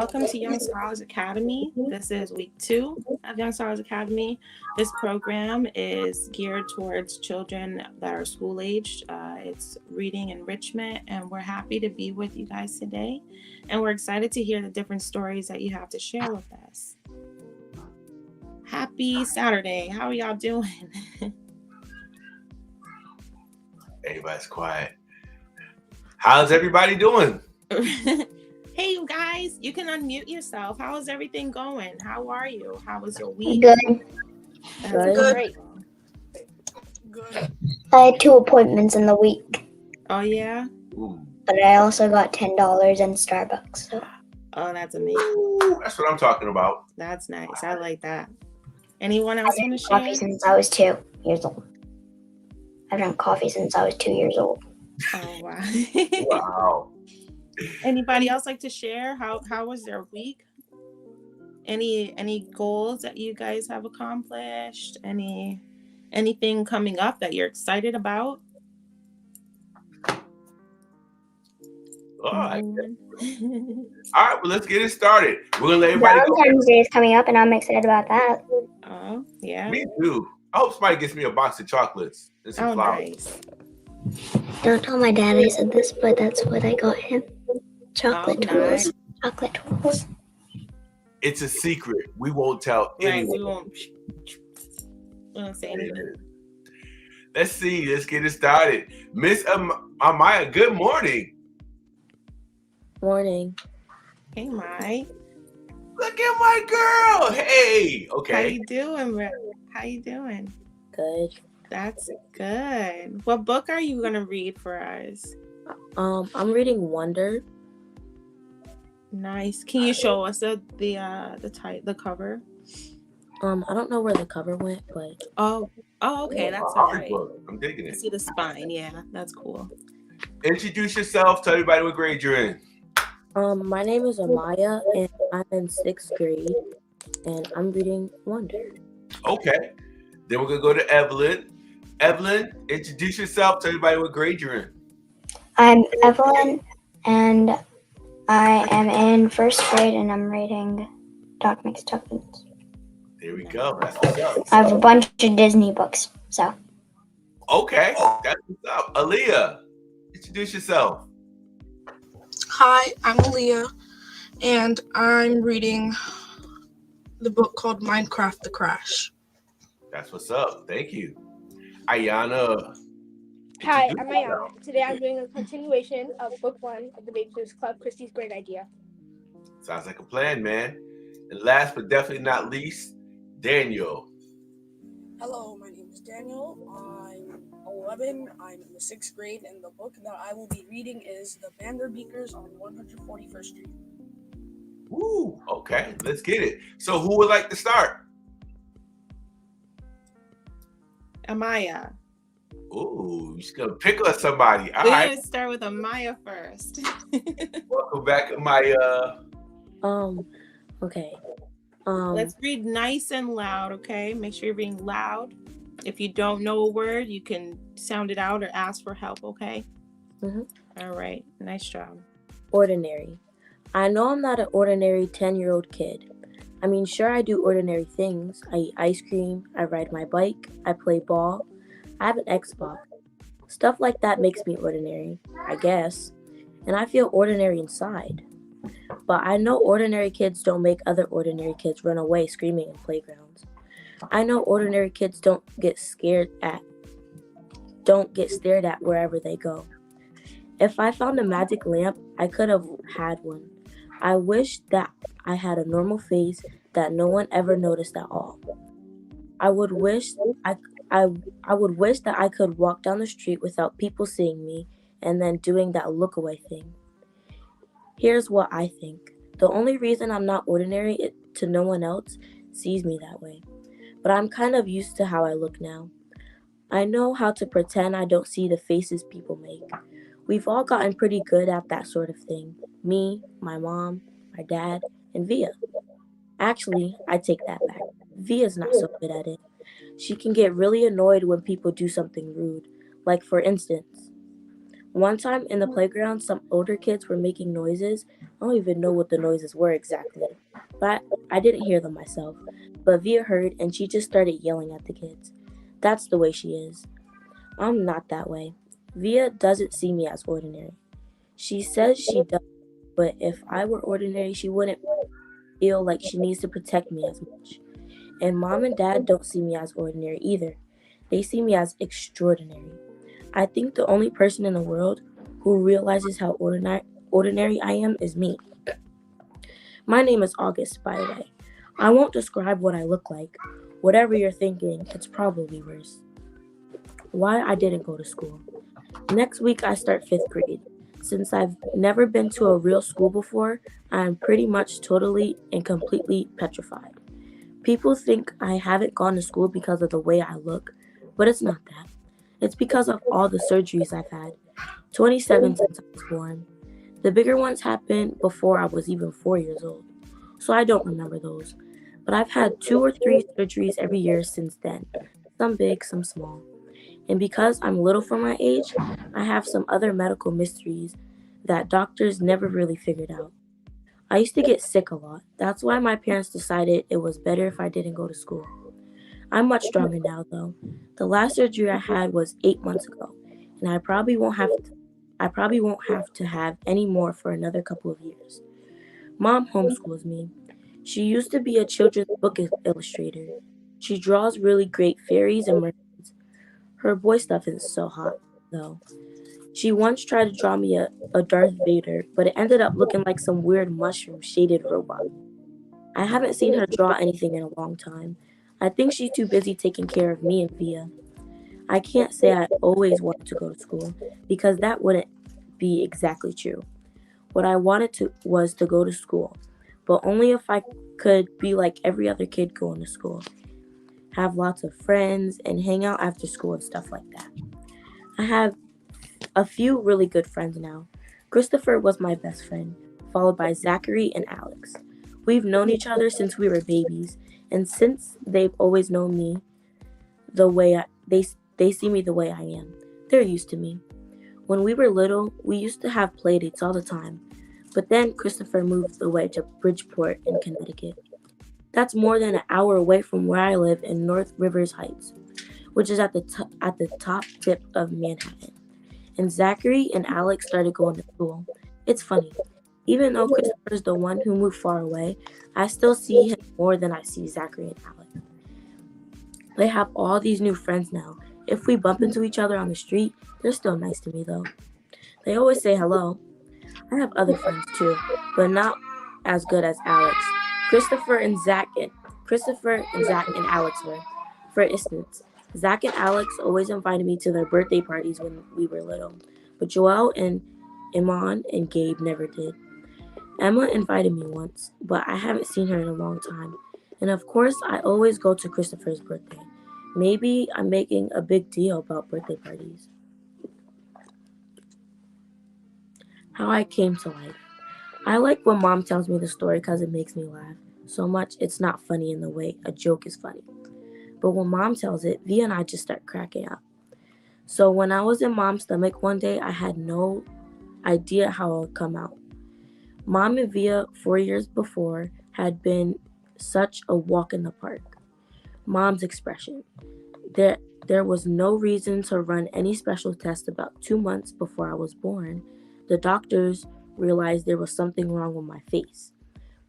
welcome to Young Scholars Academy. This is week 2 of Young Scholars Academy. This program is geared towards children that are school aged. It's reading enrichment, and we're happy to be with you guys today. And we're excited to hear the different stories that you have to share with us. Happy Saturday. How are y'all doing? Everybody's quiet. How's everybody doing? Hey, you guys, you can unmute yourself. How is everything going? How are you? How was your week? Good. That's great. Good. I had 2 appointments in the week, Oh, yeah? Ooh. but I also got $10 in Starbucks. So Oh, that's amazing. Ooh, that's what I'm talking about. That's nice. I like that. Anyone else I've want to drank share? coffee since I was 2 years old. I've drank coffee since I was 2 years old. Oh, wow. Wow. Anybody else like to share? How was their week? Any goals that you guys have accomplished? Anything coming up that you're excited about? All right. Mhm. All right, well, let's get it started. We're going to let everybody go. Valentine's Day is coming up, and I'm excited about that. Oh, yeah. Me too. I hope somebody gets me a box of chocolates and some Oh, flowers. nice. Don't tell my dad I said this, but that's what I got him. Chocolate Oh, twirls. nice. Chocolate twirls. It's a secret. We won't tell Right, anyone. we won't say anything. Let's see. Let's get it started. Miss Amaya, good morning. Morning. Hey, Mike. Look at my girl. Hey. How Okay. you doing, bro? How you doing? Good. That's good. What book are you gonna read for us? I'm reading Wonder. Nice. Can you show us the cover? I don't know where the cover went, but Oh, okay. That's I'll all read right. book. I'm digging I it. see the spine. Yeah, that's cool. Introduce yourself. Tell everybody what grade you're in. my name is Amaya, and I'm in 6th grade, and I'm reading Wonder. Okay. Then we're going to go to Evelyn. Evelyn, introduce yourself. Tell everybody what grade you're in. I'm Evelyn, and I am in 1st grade, and I'm reading Doc McStuffins. There we go. That's what's up. I have a bunch of Disney books, so. Okay. That's what's up. Aaliyah, introduce yourself. Hi, I'm Aaliyah, and I'm reading the book called Minecraft The Crash. That's what's up. Thank you. Ayana. Hi, introduce I'm yourself. Ayana. Today I'm doing a continuation of Book 1 of the Babysitters Club, Christy's Great Idea. Sounds like a plan, man. And last but definitely not least, Daniel. Hello, my name is Daniel. I'm 11. I'm in the 6th grade, and the book that I will be reading is The Vanderbeekers on 141st Street. Woo. Okay, let's get it. So who would like to start? Amaya. Ooh, you're just gonna pick on somebody. All We're right. gonna start with Amaya first. Welcome back, Amaya. Okay. Let's read nice and loud, okay? Make sure you're reading loud. If you don't know a word, you can sound it out or ask for help, okay? Mhm. All right. Nice job. Ordinary. I know I'm not an ordinary 10-year-old kid. I mean, sure, I do ordinary things. I eat ice cream, I ride my bike, I play ball, I have an Xbox. Stuff like that makes me ordinary, I guess. And I feel ordinary inside. But I know ordinary kids don't make other ordinary kids run away screaming in playgrounds. I know ordinary kids don't get stared at wherever they go. If I found a magic lamp, I could have had one. I wish that I had a normal face that no one ever noticed at all. I would wish that I could walk down the street without people seeing me and then doing that look away thing. Here's what I think. The only reason I'm not ordinary is to no one else sees me that way. But I'm kind of used to how I look now. I know how to pretend I don't see the faces people make. We've all gotten pretty good at that sort of thing. Me, my mom, my dad, and Via. Actually, I take that back. Via's not so good at it. She can get really annoyed when people do something rude. Like, for instance, One time in the playground, some older kids were making noises. I don't even know what the noises were exactly, but I didn't hear them myself. But Via heard and she just started yelling at the kids. That's the way she is. I'm not that way. Via doesn't see me as ordinary. She says she does, but if I were ordinary, she wouldn't feel like she needs to protect me as much. And mom and dad don't see me as ordinary either. They see me as extraordinary. I think the only person in the world who realizes how ordinary I am is me. My name is August, by the way. I won't describe what I look like. Whatever you're thinking, it's probably worse. Why I didn't go to school. Next week I start 5th grade. Since I've never been to a real school before, I am pretty much totally and completely petrified. People think I haven't gone to school because of the way I look, but it's not that. It's because of all the surgeries I've had. 27 since I was born. The bigger ones happened before I was even 4 years old, so I don't remember those. But I've had 2 or 3 surgeries every year since then, some big, some small. And because I'm little for my age, I have some other medical mysteries that doctors never really figured out. I used to get sick a lot. That's why my parents decided it was better if I didn't go to school. I'm much stronger now, though. The last surgery I had was 8 months ago, and I probably won't have to have any more for another couple of years. Mom homeschools me. She used to be a children's book illustrator. She draws really great fairies and mermaids. Her boy stuff isn't so hot, though. She once tried to draw me a Darth Vader, but it ended up looking like some weird mushroom-shaded robot. I haven't seen her draw anything in a long time. I think she's too busy taking care of me and Via. I can't say I always wanted to go to school, because that wouldn't be exactly true. What I wanted was to go to school, but only if I could be like every other kid going to school. Have lots of friends and hang out after school and stuff like that. I have a few really good friends now. Christopher was my best friend, followed by Zachary and Alex. We've known each other since we were babies, and since they've always known me the way they see me the way I am. They're used to me. When we were little, we used to have play dates all the time, but then Christopher moved away to Bridgeport in Connecticut. That's more than an hour away from where I live in North Rivers Heights, which is at the top tip of Manhattan. And Zachary and Alex started going to school. It's funny. Even though Christopher's the one who moved far away, I still see him more than I see Zachary and Alex. They have all these new friends now. If we bump into each other on the street, they're still nice to me though. They always say hello. I have other friends too, but not as good as Alex. Christopher and Zach and Alex were. For instance, Zach and Alex always invited me to their birthday parties when we were little, but Joelle and Iman and Gabe never did. Emma invited me once, but I haven't seen her in a long time. And of course, I always go to Christopher's birthday. Maybe I'm making a big deal about birthday parties. How I came to life. I like when Mom tells me the story because it makes me laugh so much it's not funny in the way a joke is funny. But when Mom tells it, Via and I just start cracking up. So when I was in Mom's stomach one day, I had no idea how it would come out. Mom and Via 4 years before had been such a walk in the park. Mom's expression. There was no reason to run any special test. About 2 months before I was born, the doctors realized there was something wrong with my face,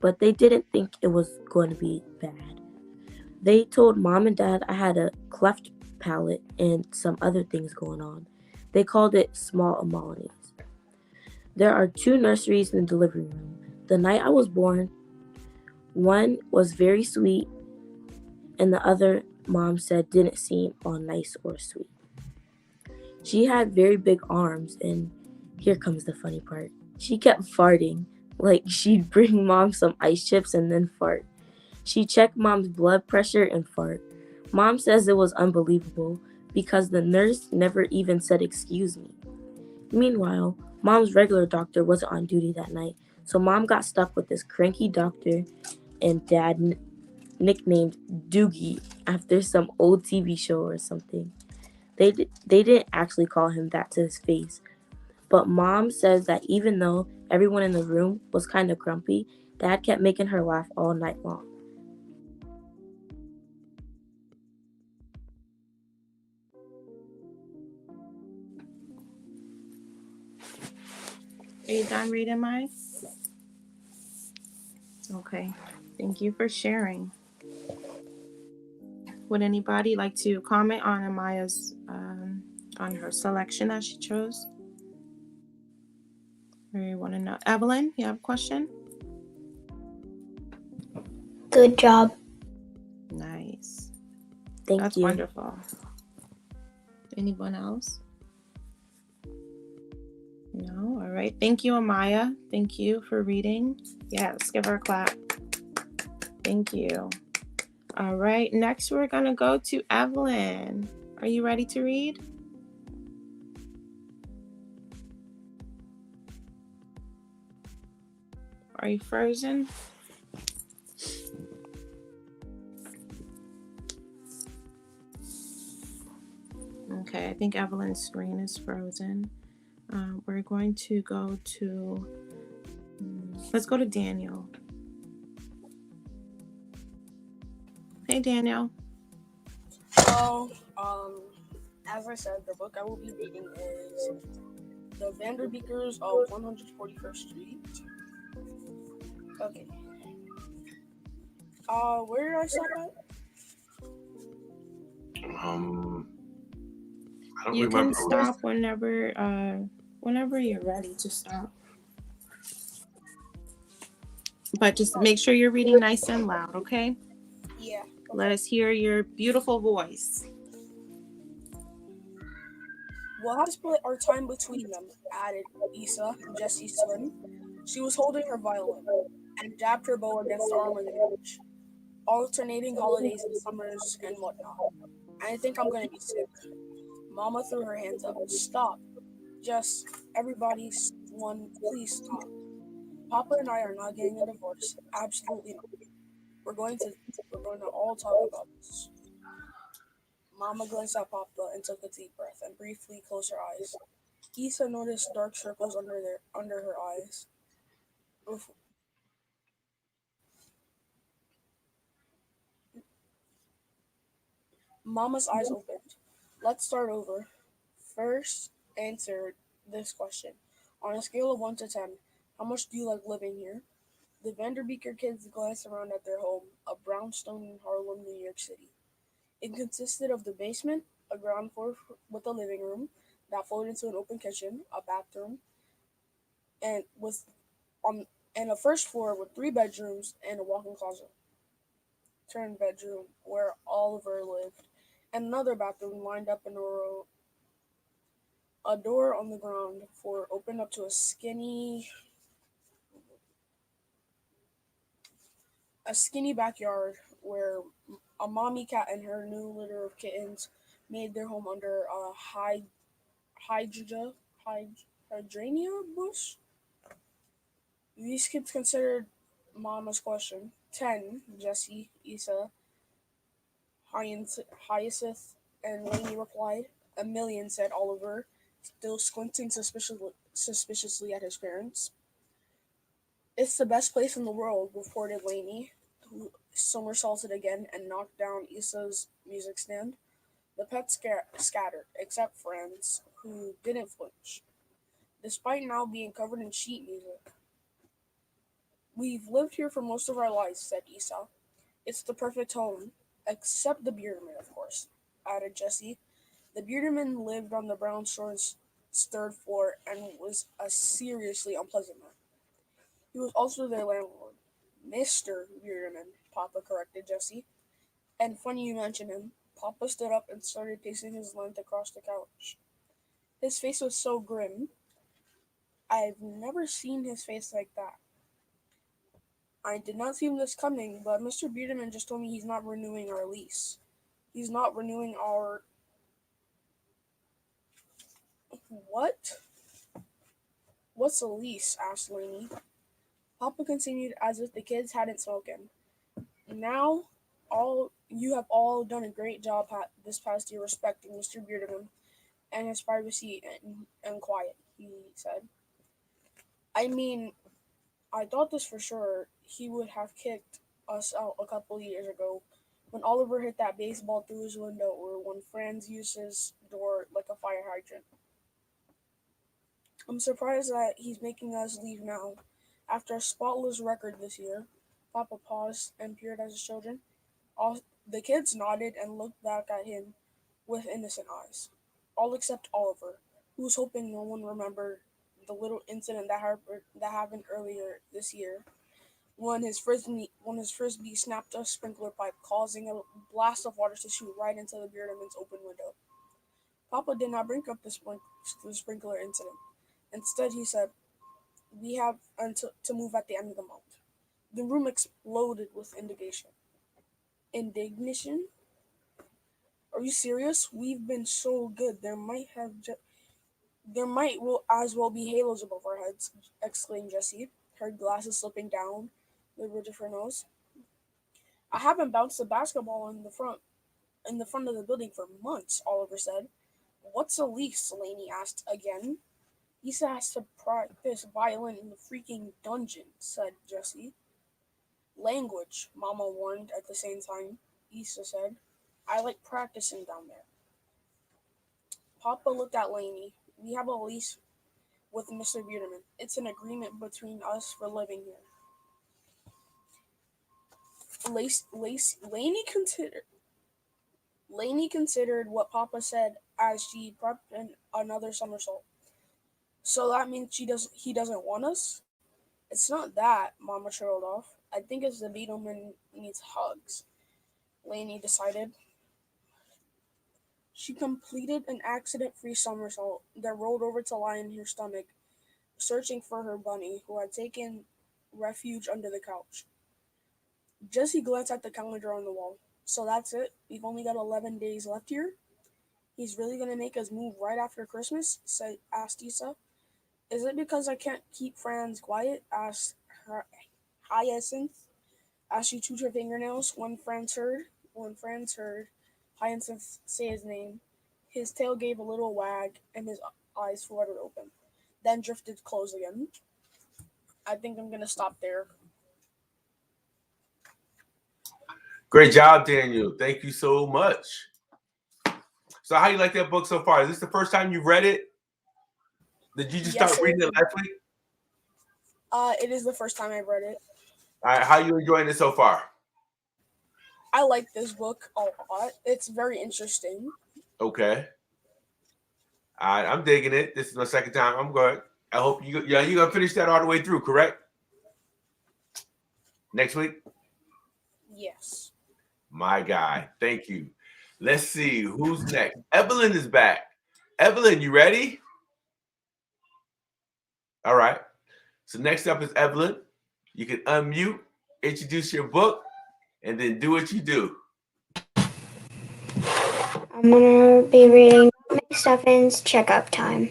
but they didn't think it was going to be bad. They told Mom and Dad I had a cleft palate and some other things going on. They called it small anomalies. There are 2 nurseries in the delivery room. The night I was born, one was very sweet, and the other, Mom said, didn't seem all nice or sweet. She had very big arms, and here comes the funny part. She kept farting, like she'd bring Mom some ice chips and then fart. She checked Mom's blood pressure and fart. Mom says it was unbelievable because the nurse never even said excuse me. Meanwhile, Mom's regular doctor wasn't on duty that night, so Mom got stuck with this cranky doctor and Dad nicknamed Doogie after some old TV show or something. They didn't actually call him that to his face, But Mom says that even though everyone in the room was kind of grumpy, Dad kept making her laugh all night long. Are you done reading mine? Okay. Thank you for sharing. Would anybody like to comment on Amaya's, on her selection that she chose? Or you want to know? Evelyn, you have a question? Good job. Nice. Thank That's you. wonderful. Anyone else? No? All right. Thank you, Amaya. Thank you for reading. Yeah, let's give her a clap. Thank you. All right. Next, we're going to go to Evelyn. Are you ready to read? Are you frozen? Okay, I think Evelyn's screen is frozen. We're going to go to, let's go to Daniel. Hey, Daniel. So, as I said, the book I will be reading is The Vanderbeekers of 141st Street. Okay. Where did I stop at? I don't You remember. can stop whenever you're ready to stop. But just make sure you're reading nice and loud, okay? Yeah. Let us hear your beautiful voice. We'll have to split our time between them, added Issa, Jessie's twin. She was holding her violin and jabbed her bow against the arm of the couch, alternating holidays and summers and whatnot. I think I'm gonna be sick. Mama threw her hands up. Stop. Just everybody's one, please stop. Papa and I are not getting a divorce. Absolutely not. We're going to all talk about this. Mama glanced at Papa and took a deep breath and briefly closed her eyes. Issa noticed dark circles under her eyes. Mama's eyes opened. Let's start over. First, answer this question. On a scale of 1 to 10, how much do you like living here? The Vanderbeeker kids glanced around at their home, a brownstone in Harlem, New York City. It consisted of the basement, a ground floor with a living room that flowed into an open kitchen, a bathroom, and a first floor with 3 bedrooms and a walk-in closet. Turned bedroom where Oliver lived, and another bathroom lined up in a row. A door on the ground floor opened up to a skinny backyard where a mommy cat and her new litter of kittens made their home under a hydrangea bush. These kids considered Mama's question. 10, Jessie, Issa, Hyacinth, and Lainey replied. A million, said Oliver, still squinting suspiciously at his parents. It's the best place in the world, reported Lainey, who somersaulted again and knocked down Issa's music stand. The pets scattered, except Franz, who didn't flinch, despite now being covered in sheet music. We've lived here for most of our lives, said Issa. It's the perfect home, except the Bearderman, of course, added Jessie. The Bearderman lived on the brownstone's third floor and was a seriously unpleasant man. He was also their landlord. Mr. Bearderman, Papa corrected Jessie. And funny you mention him. Papa stood up and started pacing his length across the couch. His face was so grim. I've never seen his face like that. I did not see this coming, but Mr. Bearderman just told me he's not renewing our lease. He's not renewing our... What? What's a lease? Asked Lainey. Papa continued as if the kids hadn't spoken. Now, you have all done a great job this past year respecting Mr. Bearderman and his privacy and quiet. he said. I mean, I thought this for sure. He would have kicked us out a couple years ago when Oliver hit that baseball through his window or when Franz used his door like a fire hydrant. I'm surprised that he's making us leave now. After a spotless record this year, Papa paused and peered at his children. All the kids nodded and looked back at him with innocent eyes. All except Oliver, who was hoping no one remembered the little incident that happened earlier this year when his frisbee snapped a sprinkler pipe, causing a blast of water to shoot right into the Beardman's open window. Papa did not bring up the sprinkler incident. Instead, he said, "We have until to move at the end of the month." The room exploded with indignation. Indignation? Are you serious? We've been so good. There might as well be halos above our heads, exclaimed Jessie, her glasses slipping down the bridge of her nose. I haven't bounced a basketball in the front of the building for months, Oliver said. What's a lease? Lainey asked again. Issa has to practice violin in the freaking dungeon, said Jessie. Language, Mama warned at the same time, Issa said. I like practicing down there. Papa looked at Lainey. We have a lease with Mr. Beardman. It's an agreement between us for living here. Lainey considered what Papa said as she prepped another somersault. So that means he doesn't want us? It's not that, Mama trailed off. I think it's the Beetleman needs hugs, Lainey decided. She completed an accident-free somersault that rolled over to lie in her stomach, searching for her bunny, who had taken refuge under the couch. Jessie glanced at the calendar on the wall. So that's it? We've only got 11 days left here? He's really going to make us move right after Christmas? Asked Issa. Is it because I can't keep Franz quiet? Asked Hyacinth as she chewed her fingernails. When Franz heard Hyacinth say his name, his tail gave a little wag and his eyes fluttered open, then drifted closed again. I think I'm going to stop there. Great job, Daniel. Thank you so much. So how you like that book so far? Is this the first time you've read it? Did you just start reading it last week? It is the first time I've read it. All right, how are you enjoying it so far? I like this book a lot. It's very interesting. Okay. All right, I'm digging it. This is my second time. I'm good. I hope you're gonna finish that all the way through, correct? Next week? Yes. My guy. Thank you. Let's see who's next. Evelyn is back. Evelyn, you ready? All right. So next up is Evelyn. You can unmute, introduce your book, and then do what you do. I'm going to be reading McStuffins Checkup Time.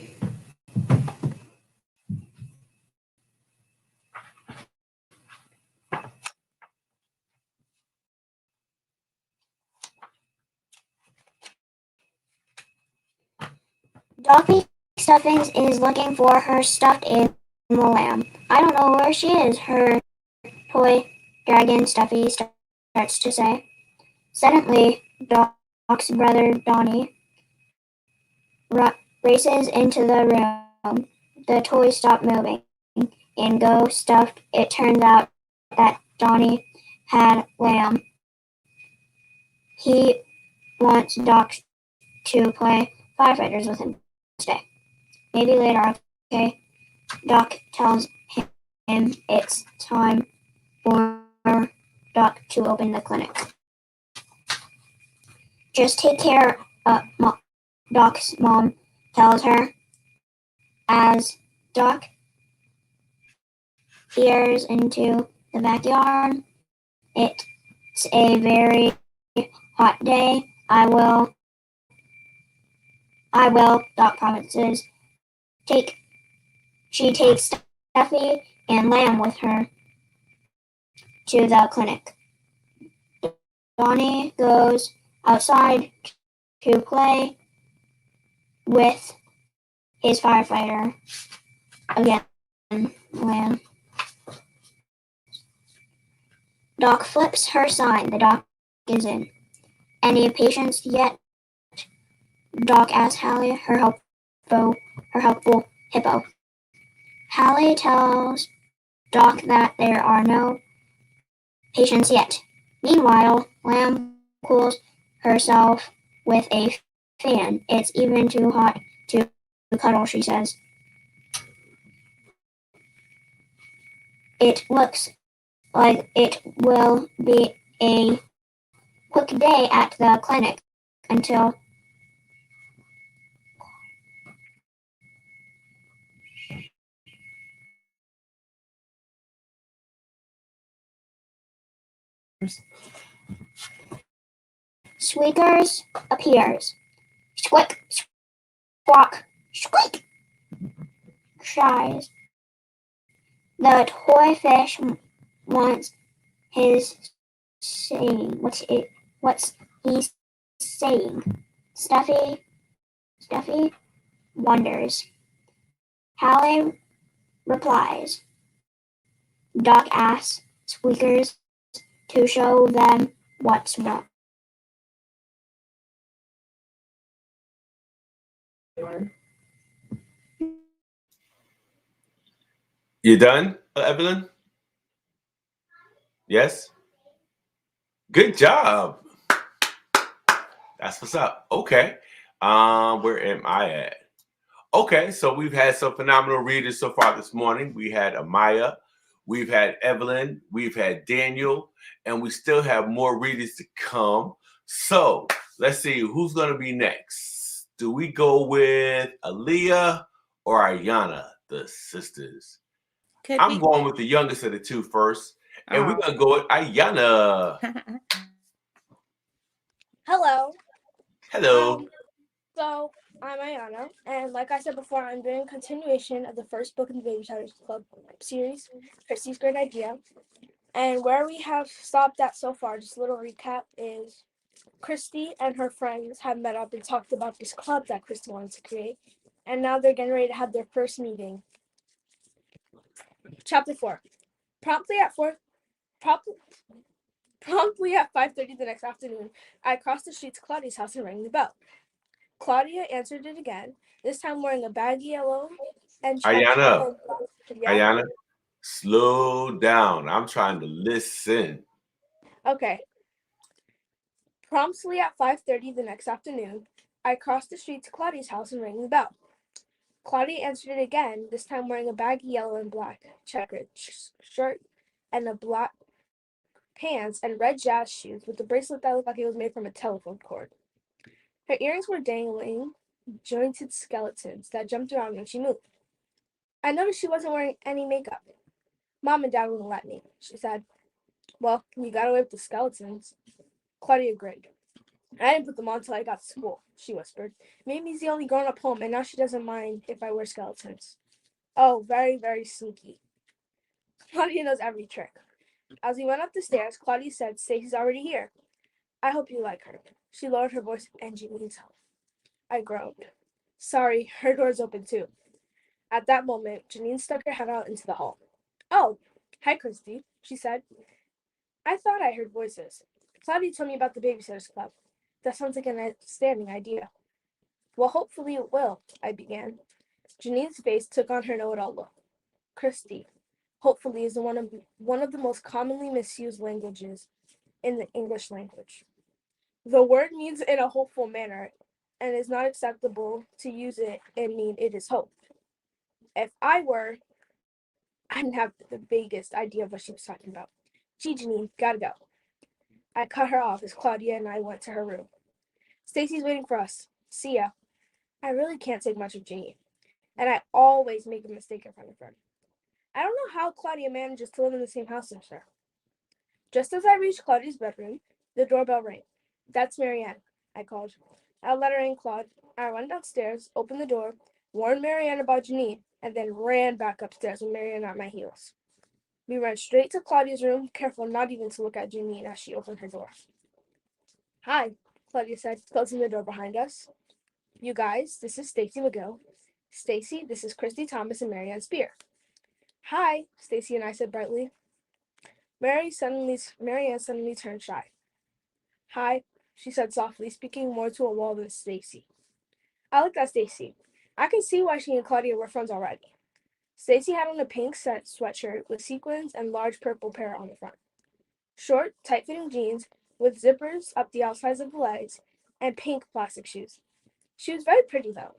Doc McStuffins is looking for her stuffed animal lamb. I don't know where she is, her toy dragon Stuffy starts to say. Suddenly, Doc's brother Donnie races into the room. The toys stop moving and go stuffed. It turns out that Donnie had lamb. He wants Doc to play firefighters with him today. Maybe later, okay? Doc tells him it's time for Doc to open the clinic. Just take care, Doc's mom tells her. As Doc peers into the backyard, it's a very hot day. I will, Doc promises. She takes Stuffy and Lamb with her to the clinic. Donnie goes outside to play with his firefighter. Again, Lamb. Doc flips her sign. The doc is in. Any patients yet? Doc asks Hallie, her helpful hippo. Hallie tells Doc that there are no patients yet. Meanwhile, Lamb cools herself with a fan. It's even too hot to cuddle, she says. It looks like it will be a quick day at the clinic until Squeakers appears. Squeak, squawk, squeak, cries. The toy fish wants his saying. What's he saying? Stuffy wonders. Hallie replies. Doc asks Squeakers to show them what's wrong. You done, Evelyn? Yes? Good job. That's what's up. Okay. Where am I at? Okay, so we've had some phenomenal readers so far this morning. We had Amaya, we've had Evelyn, we've had Daniel, and we still have more readers to come. So let's see who's going to be next. Do we go with Aaliyah or Ayana, the sisters? I'm going with the youngest of the two first, and we're going to go with Ayana. Hello. Hello. So I'm Ayana, and like I said before, I'm doing a continuation of the first book in the Baby Shouters Club series, Christy's Great Idea. And where we have stopped at so far, just a little recap, is Christy and her friends have met up and talked about this club that Christy wanted to create, and now they're getting ready to have their first meeting. Chapter 4. Promptly at 5:30 the next afternoon, I crossed the street to Claudia's house and rang the bell. Claudia answered it again, this time wearing a baggy yellow and Ayana, Ayana, slow down. I'm trying to listen. Okay. Promptly at 5:30 the next afternoon, I crossed the street to Claudia's house and rang the bell. Claudia answered it again, this time wearing a baggy yellow and black checkered shirt and a black pants and red jazz shoes with a bracelet that looked like it was made from a telephone cord. Her earrings were dangling jointed skeletons that jumped around when she moved. I noticed she wasn't wearing any makeup. Mom and Dad wouldn't let me, she said. Well, you got away with the skeletons. Claudia grinned. I didn't put them on till I got to school, she whispered. Mamie's the only grown-up home, and now she doesn't mind if I wear skeletons. Oh, very, very sneaky. Claudia knows every trick. As we went up the stairs, Claudia said, Stacy's already here. I hope you like her. She lowered her voice and Jeannie needs help. I groaned. Sorry, her door's open too. At that moment, Janine stuck her head out into the hall. Oh, hi, Christy, she said. I thought I heard voices. Claudia told me about the Babysitters Club. That sounds like an outstanding idea. Well, hopefully it will, I began. Janine's face took on her know-it-all look. Christy, hopefully, is one of the most commonly misused languages in the English language. The word means in a hopeful manner, and is not acceptable to use it and mean it is hope. If I were, I didn't have the vaguest idea of what she was talking about. Gee, Janine, gotta go. I cut her off as Claudia and I went to her room. Stacy's waiting for us. See ya. I really can't take much of Janine, and I always make a mistake in front of her. I don't know how Claudia manages to live in the same house as her. Just as I reached Claudia's bedroom, the doorbell rang. That's Marianne, I called. I let her in, Claude. I went downstairs, opened the door, warned Marianne about Janine, and then ran back upstairs with Marianne at my heels. We ran straight to Claudia's room, careful not even to look at Janine as she opened her door. Hi, Claudia said, closing the door behind us. You guys, this is Stacy McGill, Stacy, this is Christy Thomas and Marianne Spear. Hi, Stacy and I said brightly. Marianne suddenly turned shy. Hi, she said softly, speaking more to a wall than Stacy. I looked at Stacy. I could see why she and Claudia were friends already. Stacy had on a pink set sweatshirt with sequins and large purple parrot on the front. Short, tight-fitting jeans with zippers up the outsides of the legs and pink plastic shoes. She was very pretty, though.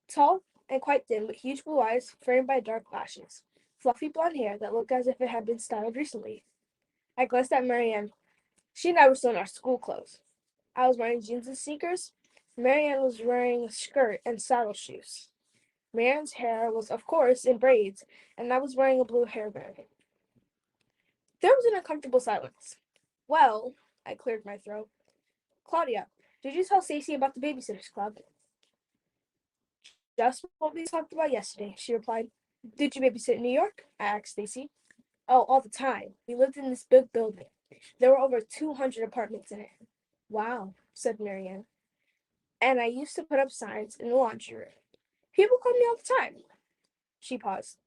Tall and quite thin, with huge blue eyes framed by dark lashes. Fluffy blonde hair that looked as if it had been styled recently. I glanced at Marianne. She and I were still in our school clothes. I was wearing jeans and sneakers. Marianne was wearing a skirt and saddle shoes. Marianne's hair was, of course, in braids, and I was wearing a blue hairband. There was an uncomfortable silence. Well, I cleared my throat. Claudia, did you tell Stacy about the Babysitters Club? Just what we talked about yesterday, she replied. Did you babysit in New York? I asked Stacy. Oh, all the time. We lived in this big building. There were over 200 apartments in it. Wow, said Marianne. And I used to put up signs in the laundry room. People call me all the time. She paused.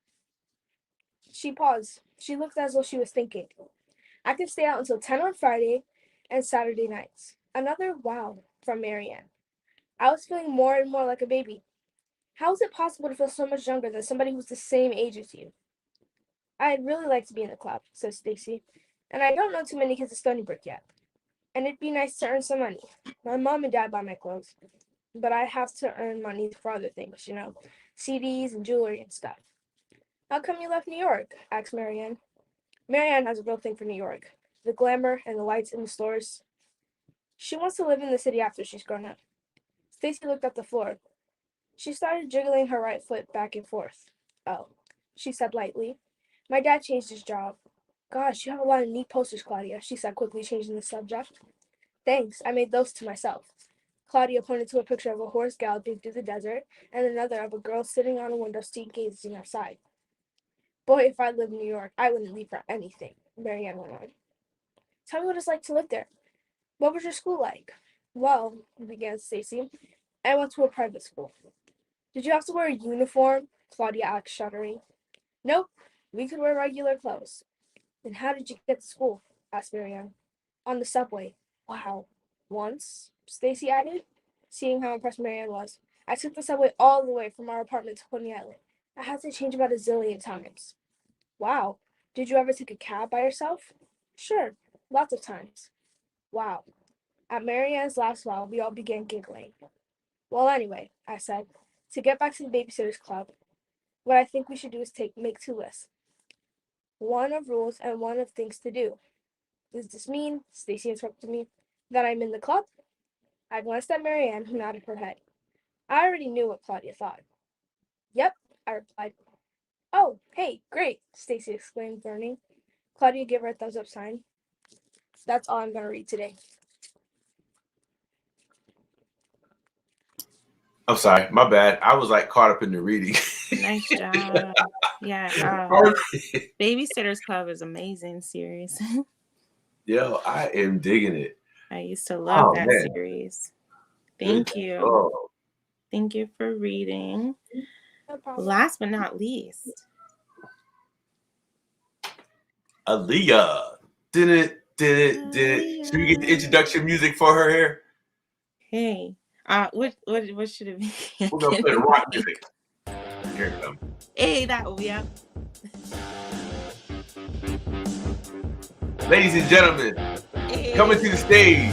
She looked as though she was thinking. I could stay out until 10 on Friday and Saturday nights. Another wow from Marianne. I was feeling more and more like a baby. How is it possible to feel so much younger than somebody who's the same age as you? I'd really like to be in the club, said Stacy, and I don't know too many kids at Stony Brook yet. And it'd be nice to earn some money. My mom and dad buy my clothes, but I have to earn money for other things, CDs and jewelry and stuff. How come you left New York? Asked Marianne. Marianne has a real thing for New York. The glamour and the lights in the stores. She wants to live in the city after she's grown up. Stacy looked at the floor. She started jiggling her right foot back and forth. Oh, she said lightly. My dad changed his job. Gosh, you have a lot of neat posters, Claudia, she said quickly, changing the subject. Thanks, I made those to myself. Claudia pointed to a picture of a horse galloping through the desert and another of a girl sitting on a window seat gazing outside. Boy, if I lived in New York, I wouldn't leave for anything, Marianne went on. Tell me what it's like to live there. What was your school like? Well, began Stacy, I went to a private school. Did you have to wear a uniform? Claudia asked, shuddering. Nope, we could wear regular clothes. Then how did you get to school? Asked Marianne. On the subway. Wow. Once? Stacy added, seeing how impressed Marianne was. I took the subway all the way from our apartment to Coney Island. I had to change about a zillion times. Wow. Did you ever take a cab by yourself? Sure, lots of times. Wow. At Marianne's last wow, we all began giggling. Well, anyway, I said, to get back to the Babysitters Club, what I think we should do is make two lists. One of rules and one of things to do. Does this mean, Stacy interrupted me, that I'm in the club? I glanced at Marianne, who nodded her head. I already knew what Claudia thought. Yep, I replied. Oh, hey, great, Stacy exclaimed, burning. Claudia gave her a thumbs up sign. That's all I'm going to read today. I'm sorry, my bad. I was like caught up in the reading. Nice job. Yeah. Babysitters Club is amazing series. Yo, I am digging it. I used to love that man. series. Thank you. Oh. Thank you for reading. No problem. Last but not least, Aaliyah. Did it. Should we get the introduction music for her here? hey, what should it be? We're gonna play the rock music. Here it comes. Hey, that yeah. Ladies and gentlemen, Hey. coming to the stage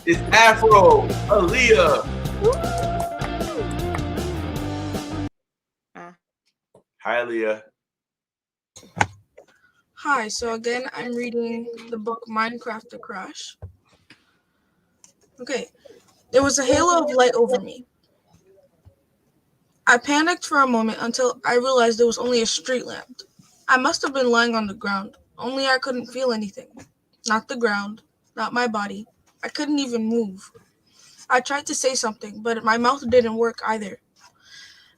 is Afro Aaliyah. Hi, Aaliyah. Hi, so again, I'm reading the book Minecraft the Crash. Okay, there was a halo of light over me. I panicked for a moment until I realized there was only a street lamp. I must have been lying on the ground, only I couldn't feel anything. Not the ground, not my body. I couldn't even move. I tried to say something, but my mouth didn't work either.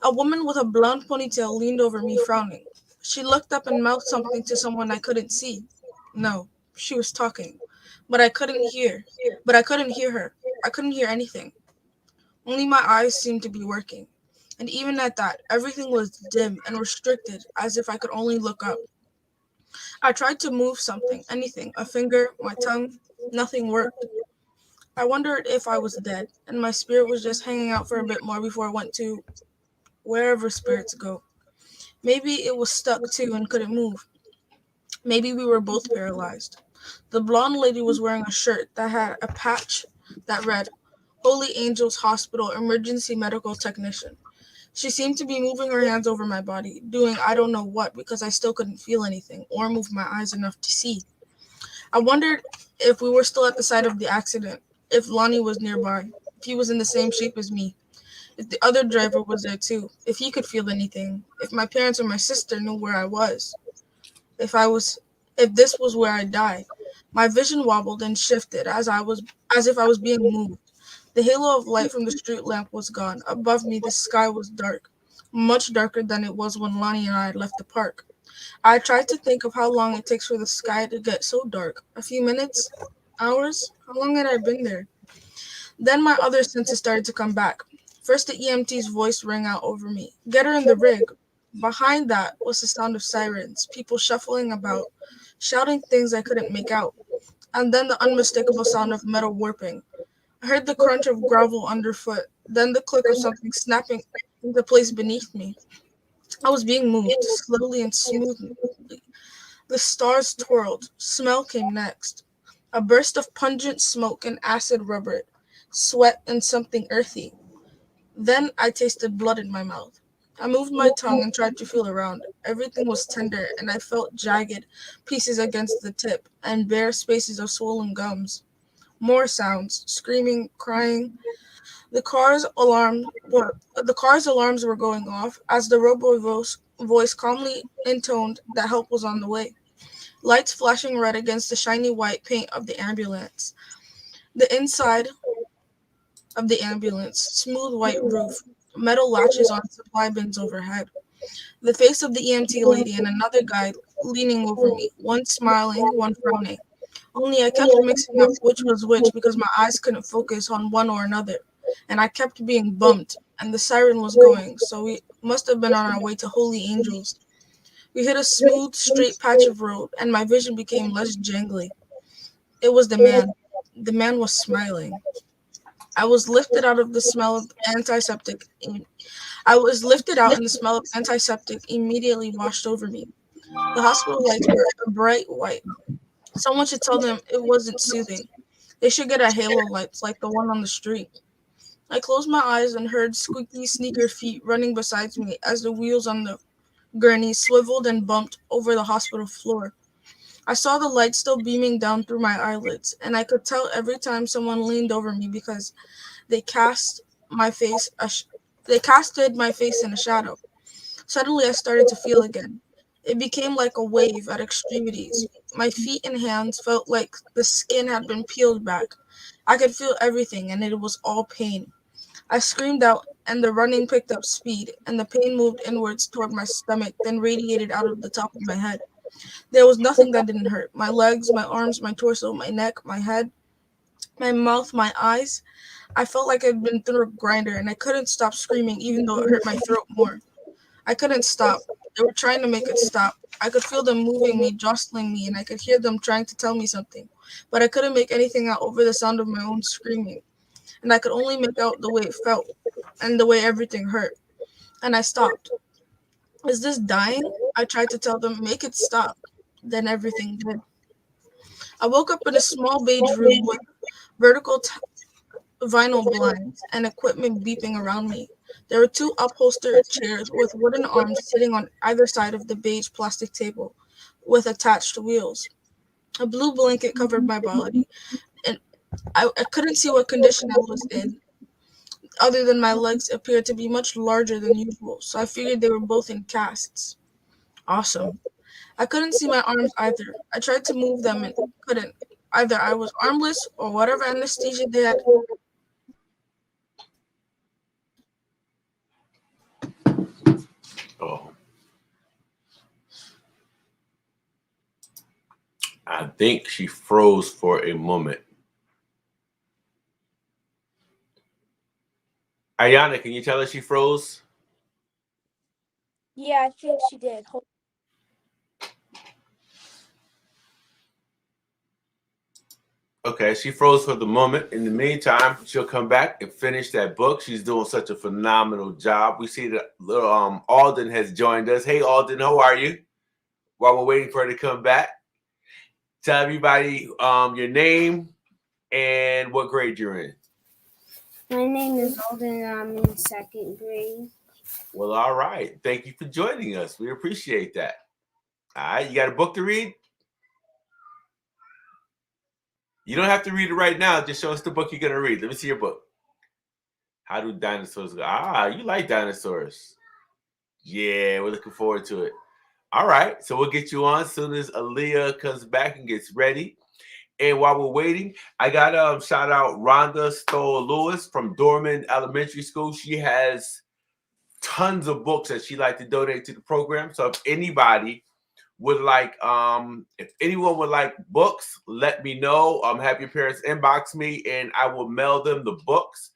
A woman with a blonde ponytail leaned over me, frowning. She looked up and mouthed something to someone I couldn't see. No, she was talking, but I couldn't hear. But I couldn't hear her. I couldn't hear anything. Only my eyes seemed to be working. And even at that, everything was dim and restricted, as if I could only look up. I tried to move something, anything, a finger, my tongue. Nothing worked. I wondered if I was dead, and my spirit was just hanging out for a bit more before it went to wherever spirits go. Maybe it was stuck too and couldn't move. Maybe we were both paralyzed. The blonde lady was wearing a shirt that had a patch that read, Holy Angels Hospital Emergency Medical Technician. She seemed to be moving her hands over my body, doing I don't know what because I still couldn't feel anything or move my eyes enough to see. I wondered if we were still at the site of the accident, if Lonnie was nearby, if he was in the same shape as me, if the other driver was there too, if he could feel anything, if my parents or my sister knew where I was, if this was where I died. My vision wobbled and shifted as if I was being moved. The halo of light from the street lamp was gone. Above me, the sky was dark, much darker than it was when Lonnie and I had left the park. I tried to think of how long it takes for the sky to get so dark. A few minutes? Hours? How long had I been there? Then my other senses started to come back. First, the EMT's voice rang out over me. Get her in the rig. Behind that was the sound of sirens, people shuffling about, shouting things I couldn't make out, and then the unmistakable sound of metal warping. I heard the crunch of gravel underfoot, then the click of something snapping into place beneath me. I was being moved, slowly and smoothly. The stars twirled. Smell came next. A burst of pungent smoke and acid rubber, sweat and something earthy. Then I tasted blood in my mouth. I moved my tongue and tried to feel around. Everything was tender, and I felt jagged pieces against the tip and bare spaces of swollen gums. More sounds, screaming, crying. The car's alarms were going off as the voice calmly intoned that help was on the way. Lights flashing red against the shiny white paint of the ambulance. The inside of the ambulance, smooth white roof, metal latches on supply bins overhead. The face of the EMT lady and another guy leaning over me, one smiling, one frowning. Only I kept mixing up which was which because my eyes couldn't focus on one or another, and I kept being bumped, and the siren was going, so we must have been on our way to Holy Angels. We hit a smooth, straight patch of road, and my vision became less jangly. It was the man. The man was smiling. I was lifted out of the smell of antiseptic. I was lifted out, and the smell of antiseptic immediately washed over me. The hospital lights were a bright white. Someone should tell them it wasn't soothing. They should get a halo lights like the one on the street. I closed my eyes and heard squeaky sneaker feet running beside me as the wheels on the gurney swiveled and bumped over the hospital floor. I saw the light still beaming down through my eyelids, and I could tell every time someone leaned over me because they casted my face in a shadow. Suddenly I started to feel again. It became like a wave at extremities. My feet and hands felt like the skin had been peeled back. I could feel everything, and it was all pain. I screamed out, and the running picked up speed, and the pain moved inwards toward my stomach, then radiated out of the top of my head. There was nothing that didn't hurt. My legs, my arms, my torso, my neck, my head, my mouth, my eyes. I felt like I'd been through a grinder, and I couldn't stop screaming even though it hurt my throat more. I couldn't stop. They were trying to make it stop. I could feel them moving me, jostling me, and I could hear them trying to tell me something. But I couldn't make anything out over the sound of my own screaming. And I could only make out the way it felt and the way everything hurt. And I stopped. Is this dying? I tried to tell them, make it stop. Then everything did. I woke up in a small beige room with vertical vinyl blinds and equipment beeping around me. There were two upholstered chairs with wooden arms sitting on either side of the beige plastic table with attached wheels. A blue blanket covered my body, and I couldn't see what condition I was in, other than my legs appeared to be much larger than usual, so I figured they were both in casts. Awesome. I couldn't see my arms either. I tried to move them and couldn't. Either I was armless or whatever anesthesia they had. Oh. I think she froze for a moment. Ayana, can you tell us she froze? Yeah, I think she did. Okay, she froze for the moment. In the meantime, she'll come back and finish that book. She's doing such a phenomenal job. We see that little Alden has joined us. Hey, Alden, how are you? While we're waiting for her to come back, tell everybody your name and what grade you're in. My name is Alden and I'm in second grade. Well, all right. Thank you for joining us. We appreciate that. All right, you got a book to read? You don't have to read it right now. Just show us the book you're going to read. Let me see your book. How do dinosaurs go? Ah, you like dinosaurs. Yeah, we're looking forward to it. All right, so we'll get you on as soon as Aaliyah comes back and gets ready. And while we're waiting, I got to shout out Rhonda Stoll-Lewis from Dorman Elementary School. She has tons of books that she'd like to donate to the program. So if anybody would like, if anyone would like books, let me know. Have your parents inbox me and I will mail them the books.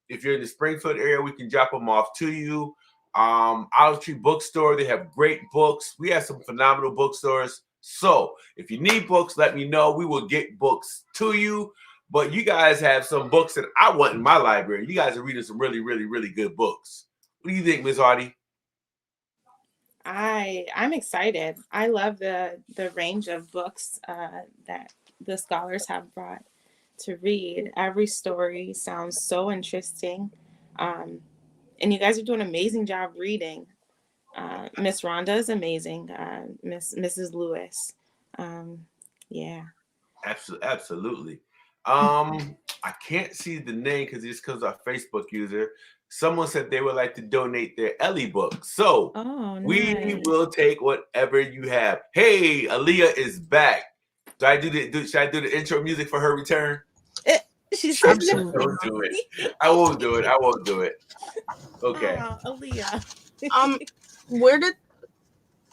If you're in the Springfield area, we can drop them off to you. Olive Tree Bookstore, they have great books. We have some phenomenal bookstores. So if you need books, let me know. We will get books to you. But you guys have some books that I want in my library. You guys are reading some really, really, really good books. What do you think, Ms. Hardy? I'm excited. I love the range of books that the scholars have brought to read. Every story sounds so interesting. And you guys are doing an amazing job reading. Miss Rhonda is amazing. Mrs. Lewis. Yeah. Absolutely. I can't see the name because it's because our Facebook user. Someone said they would like to donate their Ellie book. So we nice. will take whatever you have. Hey, Aaliyah is back. Should I do the intro music for her return? She said Absolutely. Don't do it. I won't do it. Okay. Aaliyah.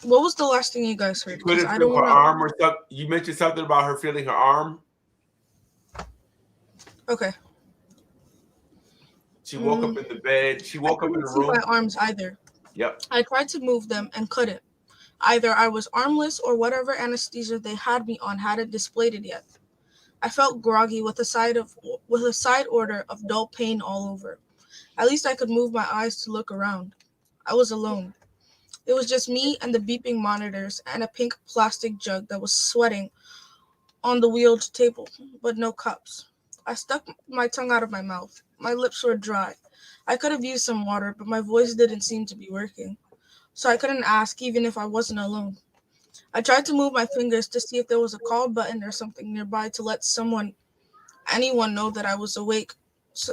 What was the last thing you guys heard? Could it feel her arm or something? You mentioned something about her feeling her arm. Okay. She woke up in the bed. She woke up in the room. My arms either. Yep. I tried to move them and couldn't. Either I was armless or whatever anesthesia they had me on hadn't displayed it yet. I felt groggy with a side order of dull pain all over. At least I could move my eyes to look around. I was alone. It was just me and the beeping monitors and a pink plastic jug that was sweating on the wheeled table, but no cups. I stuck my tongue out of my mouth. My lips were dry. I could have used some water, but my voice didn't seem to be working, so I couldn't ask even if I wasn't alone. I tried to move my fingers to see if there was a call button or something nearby to let anyone know that I was awake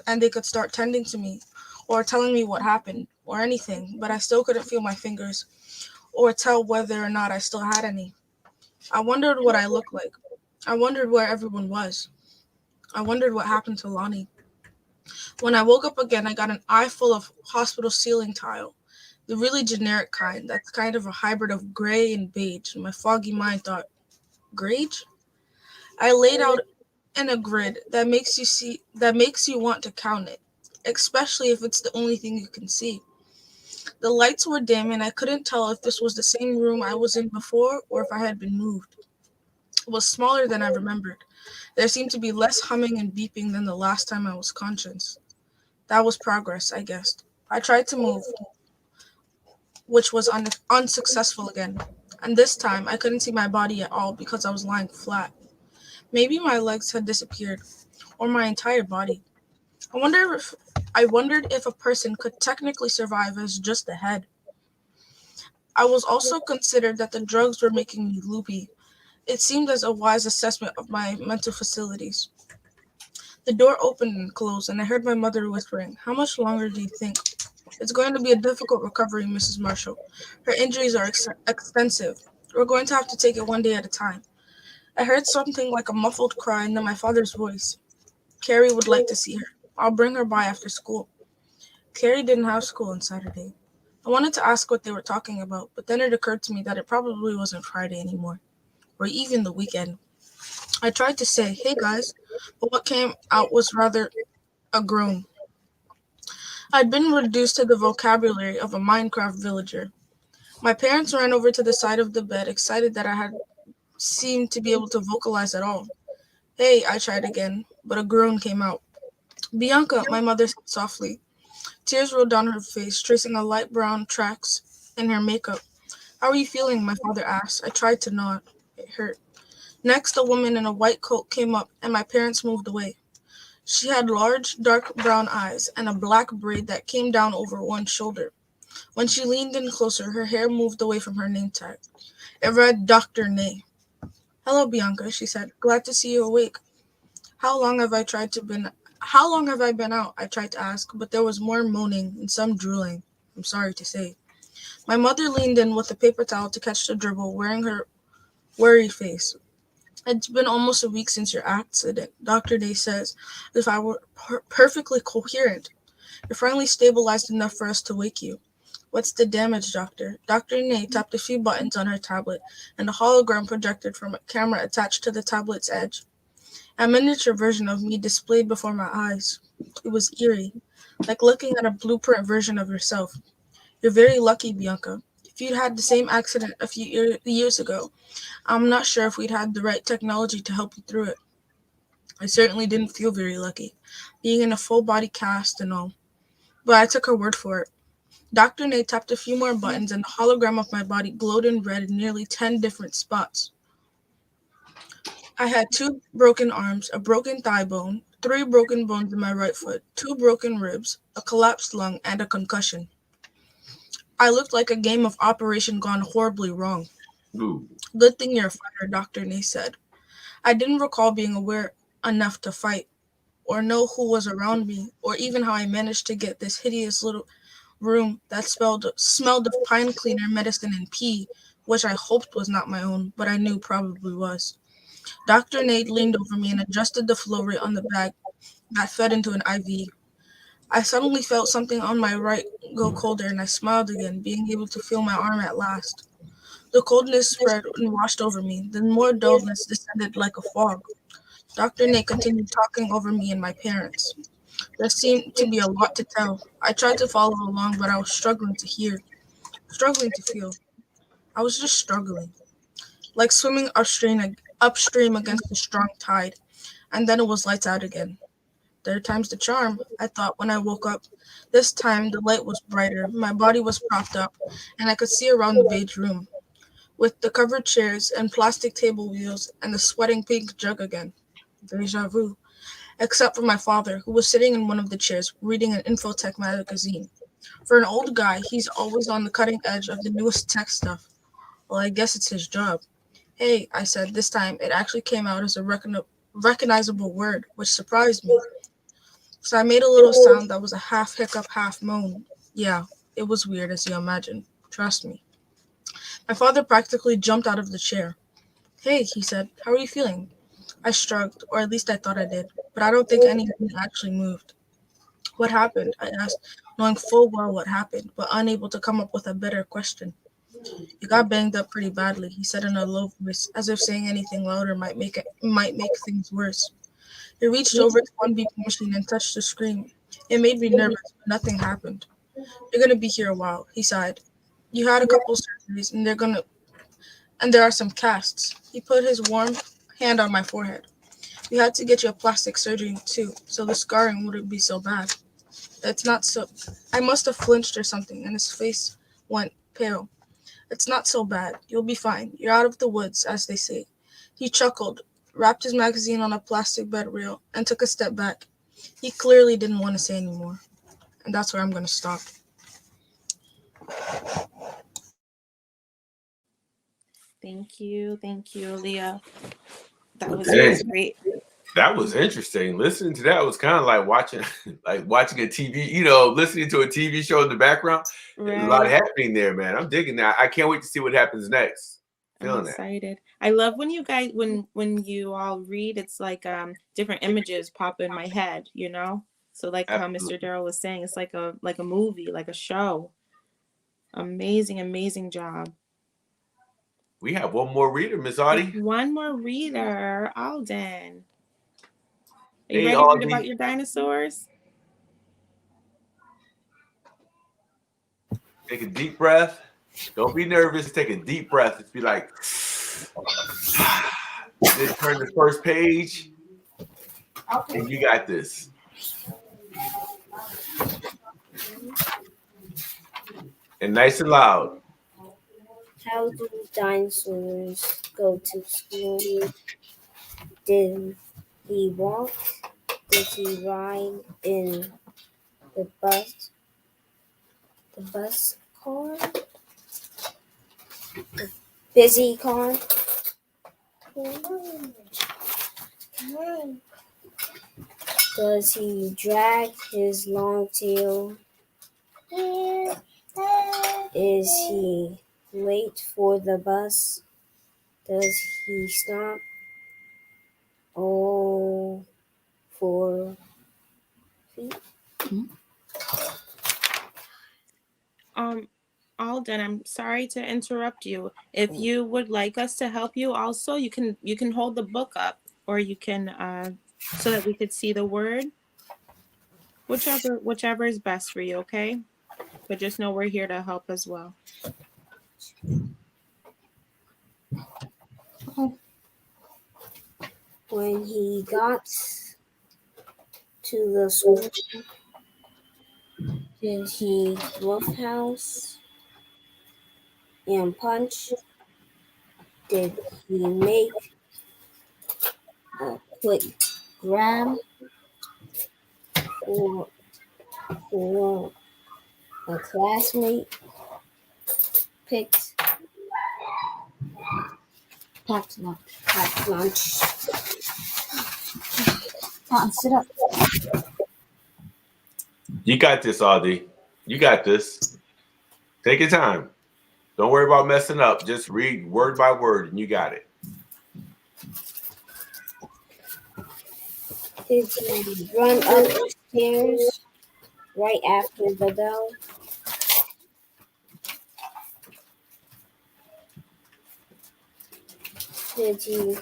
and they could start tending to me or telling me what happened or anything, but I still couldn't feel my fingers or tell whether or not I still had any. I wondered what I looked like. I wondered where everyone was. I wondered what happened to Lonnie. When I woke up again, I got an eye full of hospital ceiling tile, the really generic kind that's kind of a hybrid of gray and beige, and my foggy mind thought, grage? I laid out in a grid that makes you want to count it, especially if it's the only thing you can see. The lights were dim and I couldn't tell if this was the same room I was in before or if I had been moved. It was smaller than I remembered. There seemed to be less humming and beeping than the last time I was conscious. That was progress, I guessed. I tried to move, which was unsuccessful again. And this time, I couldn't see my body at all because I was lying flat. Maybe my legs had disappeared, or my entire body. I wondered if a person could technically survive as just a head. I was also considered that the drugs were making me loopy. It seemed as a wise assessment of my mental facilities. The door opened and closed, and I heard my mother whispering, "How much longer do you think?" "It's going to be a difficult recovery, Mrs. Marshall. Her injuries are extensive. We're going to have to take it one day at a time." I heard something like a muffled cry and then my father's voice. "Carrie would like to see her. I'll bring her by after school." Carrie didn't have school on Saturday. I wanted to ask what they were talking about, but then it occurred to me that it probably wasn't Friday anymore, or even the weekend. I tried to say, "Hey guys," but what came out was rather a groan. I'd been reduced to the vocabulary of a Minecraft villager. My parents ran over to the side of the bed, excited that I had seemed to be able to vocalize at all. Hey, I tried again, but a groan came out. Bianca, my mother said softly. Tears rolled down her face, tracing a light brown tracks in her makeup. How are you feeling? My father asked. I tried to nod. It hurt. Next, a woman in a white coat came up, and my parents moved away. She had large, dark brown eyes and a black braid that came down over one shoulder. When she leaned in closer, her hair moved away from her name tag. It read Dr. Ney. Hello, Bianca, she said. Glad to see you awake. How long have I been out? I tried to ask, but there was more moaning and some drooling. I'm sorry to say. My mother leaned in with a paper towel to catch the dribble, wearing her worried face. It's been almost a week since your accident, Dr. Day says, as if I were perfectly coherent. You're finally stabilized enough for us to wake you. What's the damage, Doctor? Dr. Ney tapped a few buttons on her tablet, and a hologram projected from a camera attached to the tablet's edge. A miniature version of me displayed before my eyes. It was eerie, like looking at a blueprint version of yourself. You're very lucky, Bianca. If you'd had the same accident a few years ago, I'm not sure if we'd had the right technology to help you through it. I certainly didn't feel very lucky, being in a full body cast and all. But I took her word for it. Dr. Ney tapped a few more buttons, and the hologram of my body glowed in red in nearly 10 different spots. I had 2 broken arms, a broken thigh bone, 3 broken bones in my right foot, 2 broken ribs, a collapsed lung, and a concussion. I looked like a game of Operation gone horribly wrong. Ooh. Good thing you're a fighter, Dr. Ney said. I didn't recall being aware enough to fight, or know who was around me, or even how I managed to get this hideous little room that smelled of pine cleaner, medicine, and pee, which I hoped was not my own, but I knew probably was. Dr. Nate leaned over me and adjusted the flow rate on the bag that fed into an IV. I suddenly felt something on my right go colder, and I smiled again, being able to feel my arm at last. The coldness spread and washed over me, then more dullness descended like a fog. Dr. Nate continued talking over me and my parents. There seemed to be a lot to tell. I tried to follow along, but I was struggling to hear, struggling to feel. I was just struggling, like swimming upstream against a strong tide, and then it was lights out again. Third time's the charm, I thought when I woke up. This time the light was brighter, my body was propped up, and I could see around the beige room, with the covered chairs and plastic table wheels and the sweating pink jug again. Deja vu. Except for my father, who was sitting in one of the chairs reading an Infotech magazine. For an old guy, he's always on the cutting edge of the newest tech stuff. Well, I guess it's his job. Hey, I said, this time it actually came out as a recognizable word, which surprised me. So I made a little sound that was a half hiccup, half moan. Yeah, it was weird, as you imagine. Trust me. My father practically jumped out of the chair. Hey, he said, how are you feeling? I shrugged, or at least I thought I did, but I don't think anything actually moved. What happened? I asked, knowing full well what happened, but unable to come up with a better question. You got banged up pretty badly, he said in a low voice, as if saying anything louder might make things worse. He reached over to one beeping machine and touched the screen. It made me nervous, but nothing happened. You're gonna be here a while, he sighed. You had a couple surgeries, and there are some casts. He put his warm hand on my forehead. We had to get you a plastic surgery too, so the scarring wouldn't be so bad. It's not so. I must have flinched or something, and his face went pale. It's not so bad. You'll be fine. You're out of the woods, as they say. He chuckled, wrapped his magazine on a plastic bed rail, and took a step back. He clearly didn't want to say any more. And that's where I'm going to stop. Thank you, Leah. That was Okay. great. That was interesting. Listening to that was kind of like watching a TV, listening to a TV show in the background. There's a lot happening there, man. I'm digging that. I can't wait to see what happens next. I'm excited. I love when you guys when you all read, it's like different images pop in my head, So like how Mr. Darrell was saying, it's like a movie, like a show. Amazing job. We have one more reader, Miss Audie. One more reader, Alden. Are you Hey, ready to read about your dinosaurs? Take a deep breath. Don't be nervous. Take a deep breath. Just be like, just turn the first page, and you got this. And nice and loud. How do dinosaurs go to school? Did he walk? Did he ride in the bus? The bus car? The busy car? Does he drag his long tail? Is he late for the bus? Does he stop? Oh, for feet? Alden, I'm sorry to interrupt you. If you would like us to help you also, you can hold the book up, or you can so that we could see the word. Whichever is best for you, okay? But just know we're here to help as well. When he got to the school, did he roughhouse and punch? Did he make a quick grab for a classmate? Packed lunch. Sit up. You got this, Aldi. You got this. Take your time. Don't worry about messing up. Just read word by word, and you got it. Did he run up the stairs right after the bell? Did he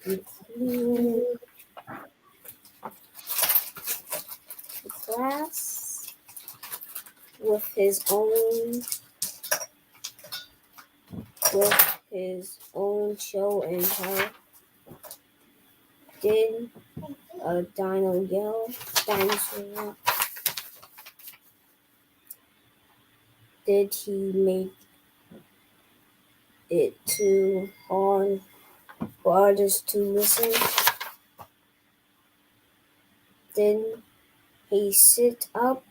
clean the class with his own show and tell? Did a dinosaur yell? Did he make it too hard for others to listen? Did he sit up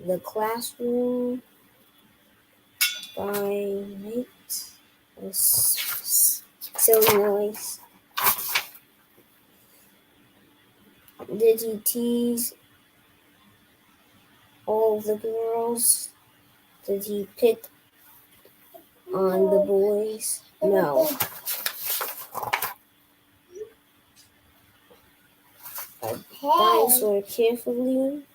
the classroom by night? A silly noise. Did he tease all the girls? Did he pick on the boys? No. A dinosaur carefully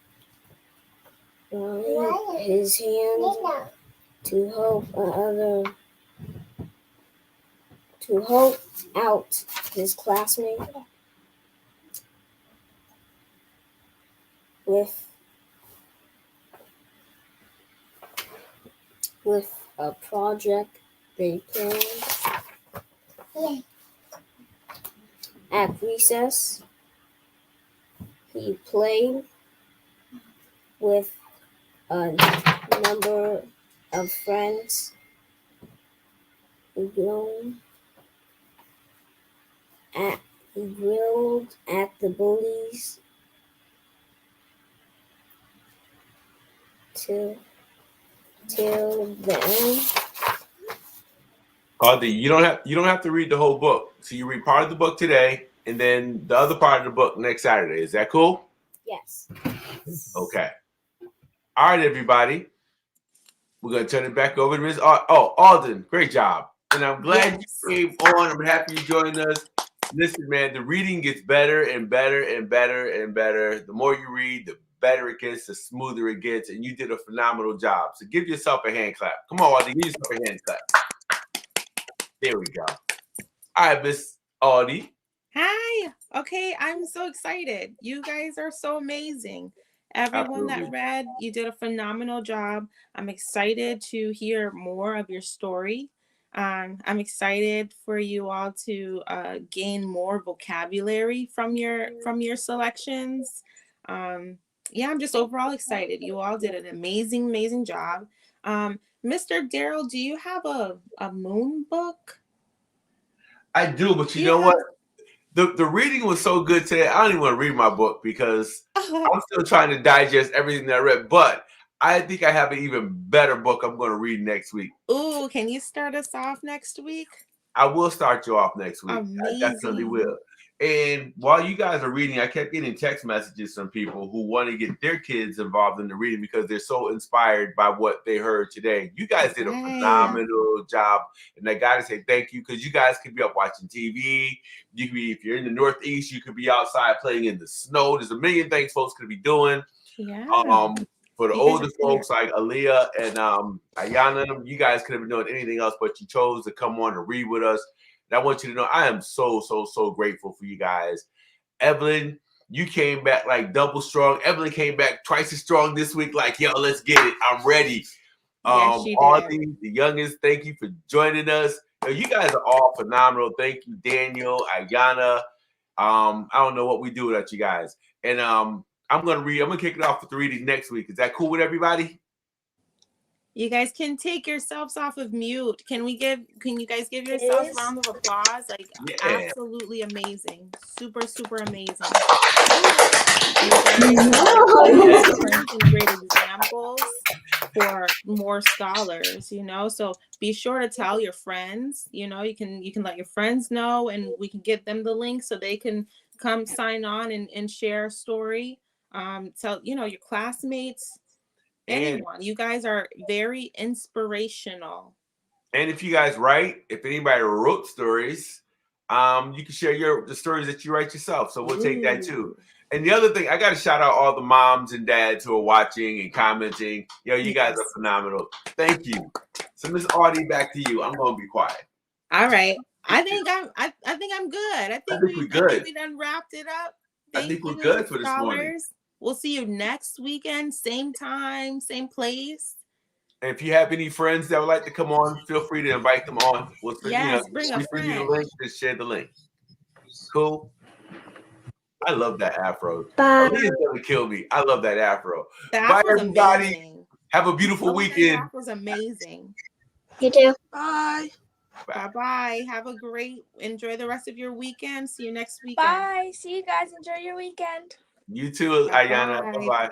raised his hand to help out his classmate with a project they planned. At recess, he played with a number of friends. He grilled at the bullies till the end. Aldi, you don't have to read the whole book. So you read part of the book today, and then the other part of the book next Saturday. Is that cool? Yes. Okay. All right, everybody. We're gonna turn it back over to Ms. Alden. Great job. And I'm glad you came on. I'm happy you joined us. Listen, man, the reading gets better and better and better and better. The more you read, the better it gets, the smoother it gets. And you did a phenomenal job. So give yourself a hand clap. Come on, Aldi, give yourself a hand clap. There we go. All right, Miss Aldi. Hi. Okay, I'm so excited. You guys are so amazing. Everyone that Absolutely. read, you did a phenomenal job. I'm excited to hear more of your story. I'm excited for you all to gain more vocabulary from your selections. Um, yeah, I'm just overall excited. You all did an amazing job. Mr. Daryl, do you have a moon book? I do, but Do you you know what? have? The reading was so good today. I don't even want to read my book because I'm still trying to digest everything that I read. But I think I have an even better book I'm going to read next week. Ooh, can you start us off next week? I will start you off next week. I definitely Amazing. will. And while you guys are reading, I kept getting text messages from people who want to get their kids involved in the reading because they're so inspired by what they heard today. You guys did a Right. phenomenal job. And I got to say thank you because you guys could be up watching TV. You could be, if you're in the Northeast, you could be outside playing in the snow. There's a million things folks could be doing. Yeah. For the You guys older are folks like Aaliyah and Ayana, you guys could have been doing anything else, but you chose to come on and read with us. And I want you to know I am so grateful for you guys. Evelyn, you came back like double strong. Evelyn came back twice as strong this week. Like, yo, let's get it. I'm ready. Yes, you did. Audie, the youngest, thank you for joining us. You guys are all phenomenal. Thank you, Daniel, Ayana. I don't know what we do without you guys. And I'm gonna kick it off with the reading next week. Is that cool with everybody? You guys can take yourselves off of mute. Can you guys give yourselves a round of applause? Like, Yeah. absolutely amazing. Super amazing. You guys are great examples for more scholars, so be sure to tell your friends. You can let your friends know, and we can get them the link so they can come sign on and share a story. Tell your classmates, anyone. You guys are very inspirational. And if you guys write, if anybody wrote stories, you can share the stories that you write yourself. So we'll take that too. And the other thing, I got to shout out all the moms and dads who are watching and commenting. You guys are phenomenal. Thank you. So Miss Audie, back to you. I'm going to be quiet. All right. I think I'm good. I think we done wrapped it up. I think we're good for this morning. We'll see you next weekend, same time, same place. And if you have any friends that would like to come on, feel free to invite them on. We'll bring a friend. The link, just share the link. Cool. I love that afro. Bye. It's gonna kill me. I love that afro. Bye, everybody. Amazing. Have a beautiful weekend. That was amazing. You too. Bye. Bye. Have a great. Enjoy the rest of your weekend. See you next weekend. Bye. See you guys. Enjoy your weekend. You too, Ayana. Bye-bye.